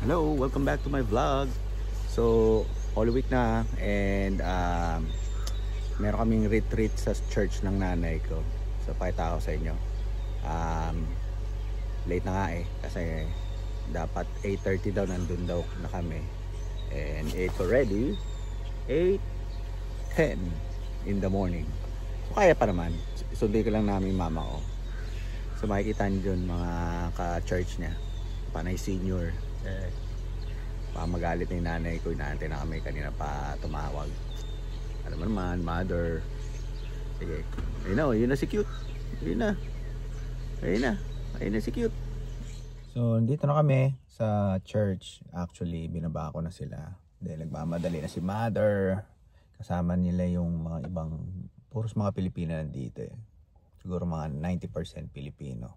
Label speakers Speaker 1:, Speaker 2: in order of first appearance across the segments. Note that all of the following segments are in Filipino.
Speaker 1: Hello, welcome back to my vlog. So, Holy Week na and meron kaming retreat sa church ng nanay ko. So, pakita ko sa inyo. Late na nga kasi dapat 8:30 daw nandun daw na kami. And it's already 8:10 in the morning. So, kaya pa naman. Sunduin ko lang namin mama ko. So, makikita nyo dun mga ka-church niya. Panay senior. Baka magalit na yung nanay ko. Inaantay na kami kanina pa tumawag. Alam mo naman, mother. Sige. Ayun na si cute. Ayun na si cute. So, dito na kami sa church. Actually, binaba ko na sila. Dahil nagmamadali na si mother. Kasama nila yung mga ibang, puros mga Pilipino nandito eh. Siguro mga 90% Pilipino.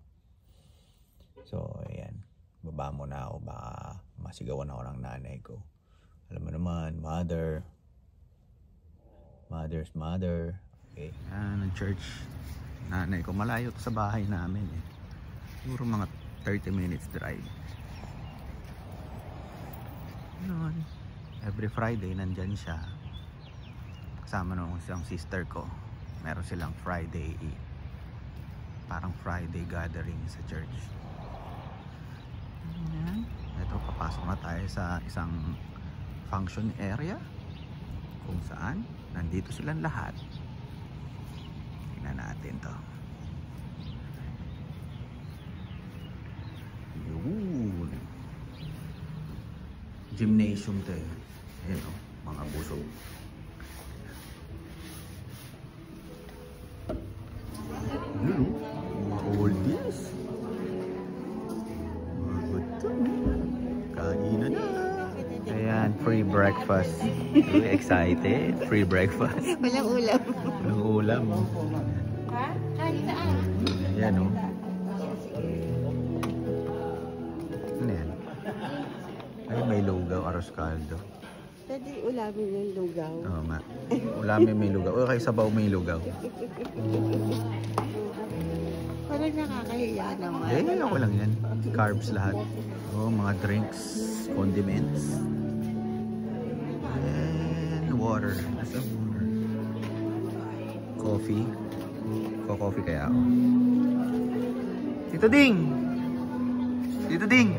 Speaker 1: So, ayan. Baba muna ako, baka masigawan ako ng nanay ko. Alam mo naman, mother's mother. Okay. Ang church nanay ko, malayo to sa bahay namin eh. Siguro mga 30 minutes drive. Noon, every Friday nandyan siya. Kasama nung isang sister ko. Meron silang Friday, parang Friday gathering sa church. Ito, papasok na tayo sa isang function area kung saan nandito silang lahat. Tingnan natin to. Yun. Gymnasium to eh. Ayan o, mga busog. Yun o, mga oldies. Kainan na. Ayan, free breakfast. Really excited. Free breakfast.
Speaker 2: Walang ulam.
Speaker 1: Walang ulam.
Speaker 2: Ha? Saan?
Speaker 1: Ayan o. Ano yan? Ay, may lugaw, arroz caldo.
Speaker 2: Pwede ulamin yung lugaw.
Speaker 1: Oo nga. Ulamin may lugaw. O kay sabaw may lugaw.
Speaker 2: Parang nakakahiya naman.
Speaker 1: Eh, ako lang yan. Carbs lahat. Oh, mga drinks, condiments. And water. Nasa water. Coffee. Coffee kaya ako. Tito Ding! Tito Ding!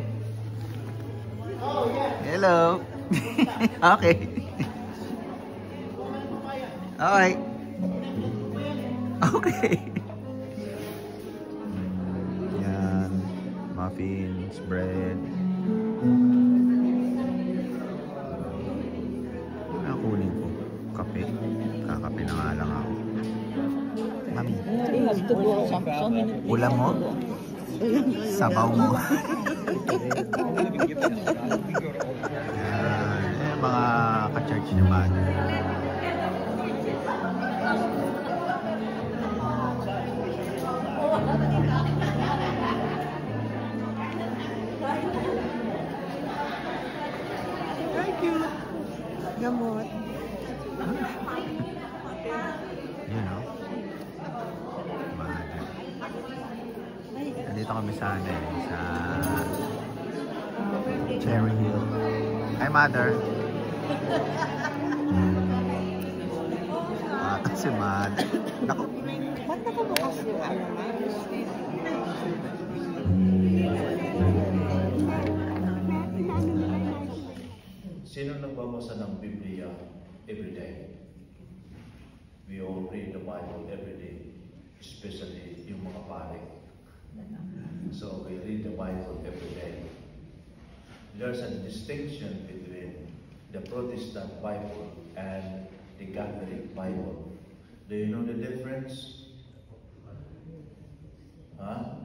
Speaker 1: Hello! Okay. Okay. Okay. Yan. Muffins, bread. Kunin ko. Kape. Kakape na nga lang ako. Mami. Ulam mo? Sabaw mo. Mga ka-church naman. Thank you.
Speaker 2: Gamot.
Speaker 1: You know. Mother. Nandito kami sa Cherry Hill. Hi, mother. Si mother. Naku.
Speaker 2: Ba't nakabukas yung ano na?
Speaker 3: Sino nagbabasa ng Biblia every day? We all read the Bible every day, especially yung mga pare. So we read the Bible every day. There's a distinction between the Protestant Bible and the Catholic Bible. Do you know the difference? Huh?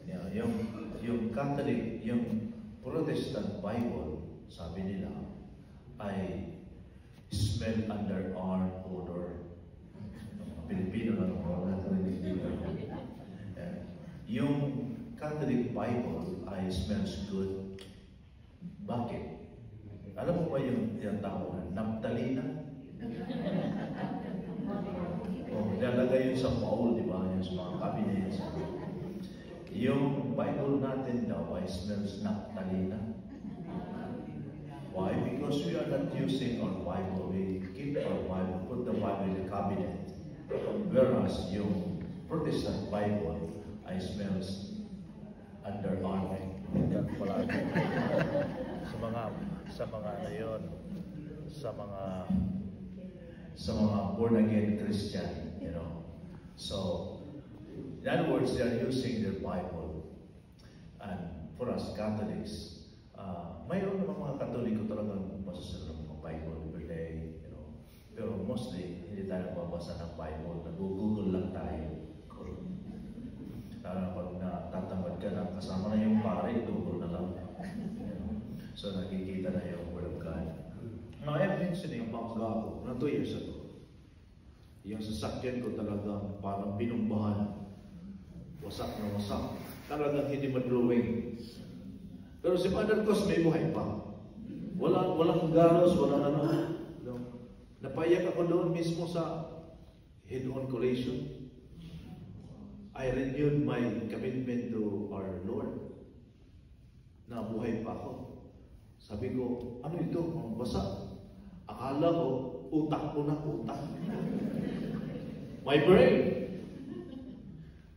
Speaker 3: Yeah, yung Catholic, yung Protestant Bible, sabi nila, ay smell under our odor. Pilipino lang po, yung Catholic Bible ay smells good. Bakit? Alam mo ba yung tao na naptalina? Nilalagay yun sa bowl, di ba? Yung sa mga cabinets. Yung Bible natin daw ay smells naptalina. because we are not using our Bible. We keep our Bible, put the Bible in the cabinet. Whereas yung Protestant Bible, I smells underarming. sa mga ano yun, sa mga born again Christian, you know. So, in other words, they are using their Bible. And for us Catholics, mayroon naman mga Katoliko talagang masasal ng mga Bible every day, you know. Pero mostly, hindi tayo nababasa ng Bible. Nag-google lang tayo. Lalo na pag natatamad ka na, kasama na yung pare, google na lang. You know? So nakikita na yung Word of God. Now, I have mentioned yung bangga ko na 2 years ago. Yung sasakyan ko talagang parang binumbahan. Wasak na wasak. Talagang hindi madrawing. Pero si Mother Cos may buhay pa. Walang galos, walang ano. No? Napayak ako doon mismo sa head-on collision. I renewed my commitment to our Lord. Na buhay pa ako. Sabi ko, ano ito? Ang basa. Akala ko, utak ko na utak. My brain.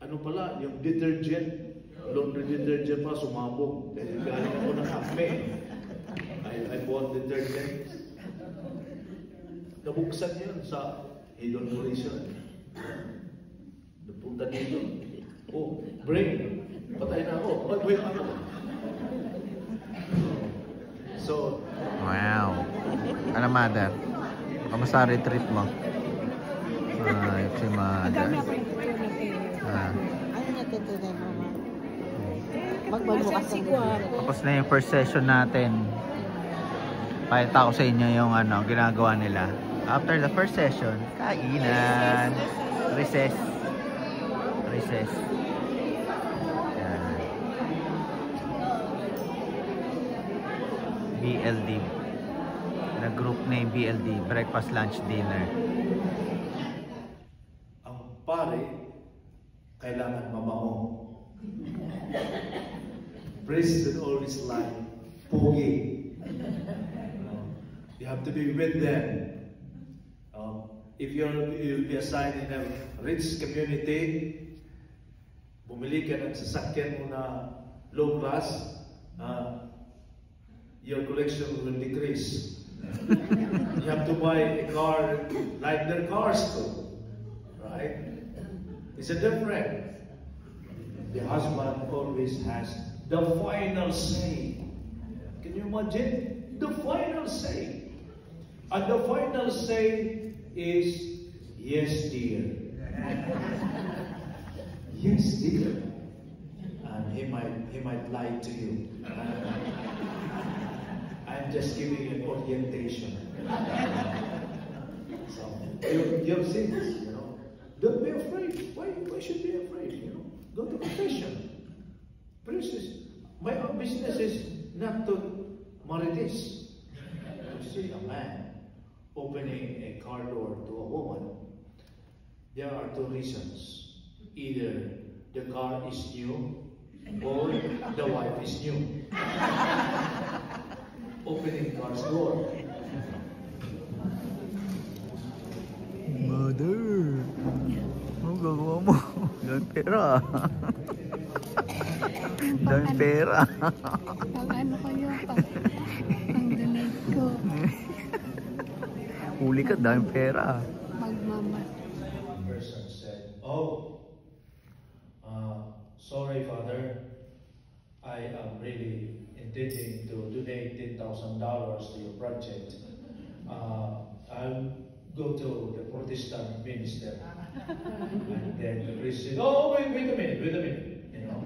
Speaker 3: Ano pala, yung detergent. Laundry detergent pa, sumabog. Dahil galing ako ng Acme. I bought detergent. Nabuksan yun sa head-on collision. Napunta dito. Oh, brain. Patay na ako. Wait, ano? So,
Speaker 1: Wow. Ano, Mother? Kamusta retreat mo? Ay, si Mother.
Speaker 2: Ano natutunan mo, ma? Magbabukas ang bibig.
Speaker 1: Tapos na yung first session natin. Pakita ko sa inyo yung ano, ginagawa nila. After the first session, kainan. Recess. Recess. Yan. BLD. The group name BLD. Breakfast, lunch, dinner.
Speaker 3: ang pare, kailangan mabango. Priest should always like pogi. You have to be with them. If you'll be assigned in a rich community, bumili ka ng sasakyan mo na low class, your collection will decrease. You have to buy a car like their cars too, right? It's a different. The husband always has the final say. Can you imagine? The final say. And the final say is, yes, dear. Yes, dear. And he might lie to you. I'm just giving you an orientation. So, you've seen this, you know. Don't be afraid. Why should be afraid, you know? Go to confession. Princess, my own business is not to marites. To see a man opening a car door to a woman, there are 2 reasons. Either the car is new or the wife is new. Opening car's door.
Speaker 1: Mother, ano gagawa mo? Dami pera. Dami pera.
Speaker 4: Pag ano kayo, pag donate ko,
Speaker 1: Huli ka, dami pera.
Speaker 4: magmamas.
Speaker 3: One person said, sorry, Father. I am really intending to donate $10,000 to your project. I'll go to the Protestant minister. And then the priest said, wait a minute. You know,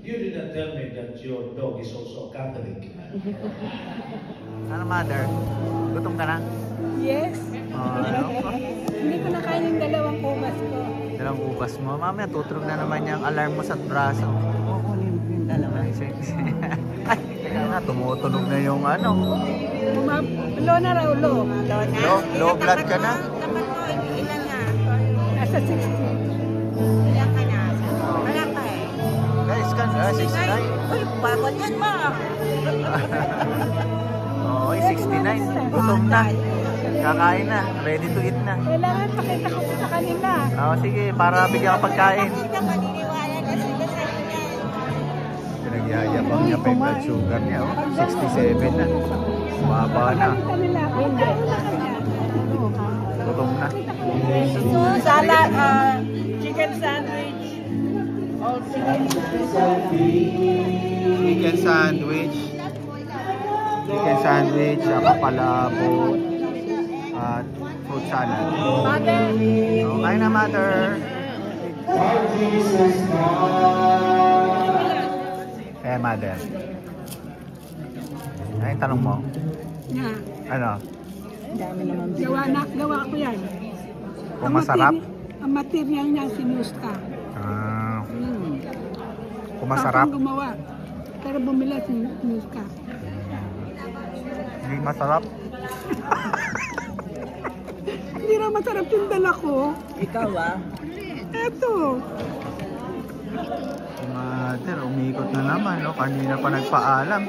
Speaker 3: you did not tell me that your dog is also a Catholic.
Speaker 1: Ano, Mother? Gutom ka na?
Speaker 4: Yes. Hindi ko nakain yung 2 kubas ko.
Speaker 1: Dalawang ubas mo. Mamaya tutulog na naman yung alarm mo sa braso.
Speaker 2: Kukunin yung dalawa.
Speaker 1: Ay, kaya nga, tumutunog na yung ano.
Speaker 4: Low na raw, low.
Speaker 1: Low blood ka na?
Speaker 2: Ilan na?
Speaker 4: Nasa 60.
Speaker 2: Ilan ka na? Wala ka eh.
Speaker 1: Guys, ka na, 69.
Speaker 2: Uy, bakit yan, ma?
Speaker 1: Oo, Okay, 69. Gutom na. Kakain na. Ready to eat na.
Speaker 4: Kailangan pakita ko sa kanila.
Speaker 1: Sige, para bigyan ka pagkain. Pinagyayabang niya pa yung blood sugar niya. 67 na. Baba na.
Speaker 4: Pakita nila. Hindi.
Speaker 1: Gutom na.
Speaker 2: Salad, chicken sandwich.
Speaker 1: Chicken sandwich. Chicken sandwich, palabot, at fruit salad.
Speaker 4: Mother.
Speaker 1: Okay na, mother. Eh, mother. Ano yung tanong mo?
Speaker 4: Na.
Speaker 1: Ano?
Speaker 4: Gawa ko yan.
Speaker 1: Kung masarap?
Speaker 4: Ang material niya sinus ka.
Speaker 1: Kung masarap?
Speaker 4: Ako gumawa. Pero bumila sinus ka.
Speaker 1: Hindi masarap?
Speaker 4: Hindi na masarap yung dala ko.
Speaker 2: Ikaw
Speaker 4: Eto.
Speaker 1: Mother, umikot na naman, no? Kanina pa nagpaalam.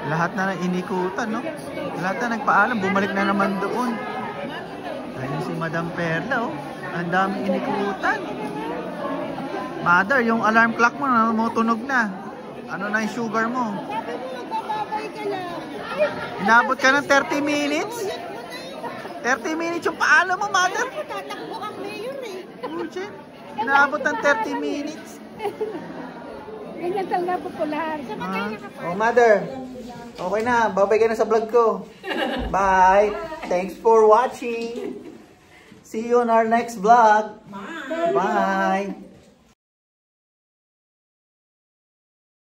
Speaker 1: Lahat na inikutan, no? Lahat na nagpaalam, bumalik na naman doon. Ayun si Madam Perla, oh. Ang daming inikutan. Mother, yung alarm clock mo, tunog na. Ano na yung sugar mo? Inabot ka ng 30 minutes? 30 minutes yung paalam mo, mother?
Speaker 2: Tatakbo ang mayor eh.
Speaker 1: Inabot ng 30 minutes.
Speaker 4: Ganyan talaga popular.
Speaker 1: Oh, mother. Okay na. Babay ka na sa vlog ko. Bye. Thanks for watching. See you on our next vlog. Bye.